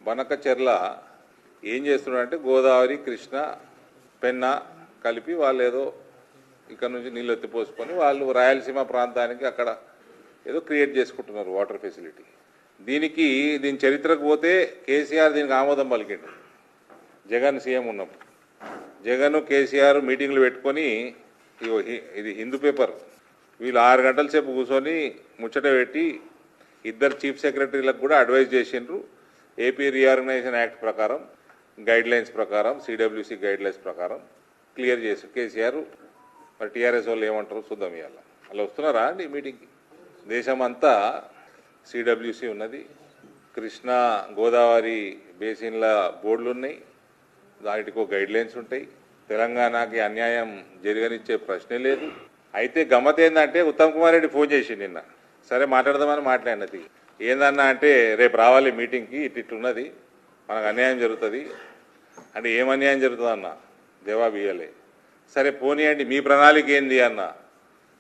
బనకచెర్ల ఏం చేస్తున్నారంటే గోదావరి కృష్ణ పెన్నా కలిపి వాళ్ళు ఏదో ఇక్కడ నుంచి నీళ్ళు ఎత్తిపోసుకొని వాళ్ళు రాయలసీమ ప్రాంతానికి అక్కడ ఏదో క్రియేట్ చేసుకుంటున్నారు వాటర్ ఫెసిలిటీ. దీని చరిత్రకు పోతే కేసీఆర్ దీనికి ఆమోదం పలికిండు. జగన్ సీఎం ఉన్నప్పుడు జగన్ కేసీఆర్ మీటింగ్లు పెట్టుకొని ఇది హిందూ పేపర్ వీళ్ళు 6 గంటల సేపు కూర్చొని ముచ్చట పెట్టి ఇద్దరు చీఫ్ సెక్రటరీలకు కూడా అడ్వైజ్ చేసిండ్రు. ఏపీ రీఆర్గనైజేషన్ యాక్ట్ ప్రకారం గైడ్లైన్స్ ప్రకారం సిడబ్ల్యూసి గైడ్లైన్స్ ప్రకారం క్లియర్ చేసి కేసీఆర్ మరి టీఆర్ఎస్ వాళ్ళు ఏమంటారు చూద్దాం. ఇవాళ అలా వస్తున్నారా అండి మీటింగ్కి? దేశం అంతా సిడబ్ల్యూసి ఉన్నది, కృష్ణా గోదావరి బేసిన్ల బోర్డులు ఉన్నాయి, దానికో గైడ్లైన్స్ ఉంటాయి. తెలంగాణకి అన్యాయం జరగనిచ్చే ప్రశ్నే లేదు. అయితే గమ్మత్ ఏంటంటే ఉత్తమ్ కుమార్ రెడ్డి ఫోన్ చేసి నిన్న సరే మాట్లాడదామని మాట్లాడినది ఏందన్నా అంటే రేపు రావాలి మీటింగ్కి ఇట్లున్నది మనకు అన్యాయం జరుగుతుంది అంటే ఏం అన్యాయం జరుగుతుంది అన్న జవాబు ఇవ్వలే. సరే పోనీయండి మీ ప్రణాళిక ఏంది అన్న,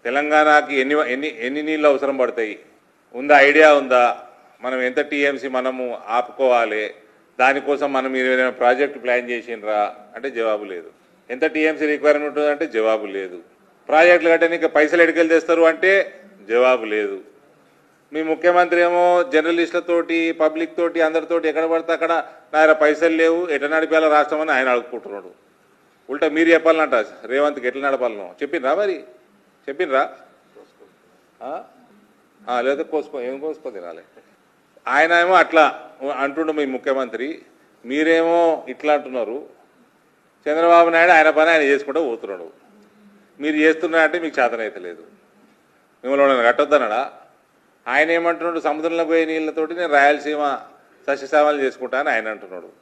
తెలంగాణకి ఎన్ని నీళ్ళు అవసరం పడతాయి ఉందా, ఐడియా ఉందా, మనం ఎంత టీఎంసీ మనము ఆపుకోవాలి, దానికోసం మనం ఏదైనా ప్రాజెక్టు ప్లాన్ చేసిండ్రా అంటే జవాబు లేదు. ఎంత టీఎంసీ రిక్వైర్మెంట్ ఉందంటే జవాబు లేదు. ప్రాజెక్టులు కట్టడానికి పైసలు ఎడికెళ్ళి తెస్తారు అంటే జవాబు లేదు. మీ ముఖ్యమంత్రి ఏమో జర్నలిస్టులతోటి పబ్లిక్ తోటి అందరితోటి ఎక్కడ పడితే అక్కడ నా దగ్గర పైసలు లేవు ఎట్లా నడిపేలా రాష్ట్రం అని ఆయన అడుగుకుంటున్నాడు. ఉల్టా మీరు చెప్పాలన్నట రేవంత్కి ఎట్లా నడపాలనో చెప్పిండ్రా, మరి చెప్పిండ్రా? లేదా ఏం కోసుకో తినాలి. ఆయన ఏమో అట్లా అంటుండు మీ ముఖ్యమంత్రి, మీరేమో ఇట్లా అంటున్నారు. చంద్రబాబు నాయుడు ఆయన పని ఆయన చేసుకుంటూ పోతున్నాడు. మీరు చేస్తున్నారంటే మీకు చేతనైతే లేదు, మిమ్మల్ని కట్టొద్దన్నాడా? ఆయన ఏమంటున్నాడు, సముద్రంలో పోయే నీళ్ళతోటి నేను రాయలసీమ సస్యశ్యామలు చేసుకుంటా అని ఆయన అంటున్నాడు.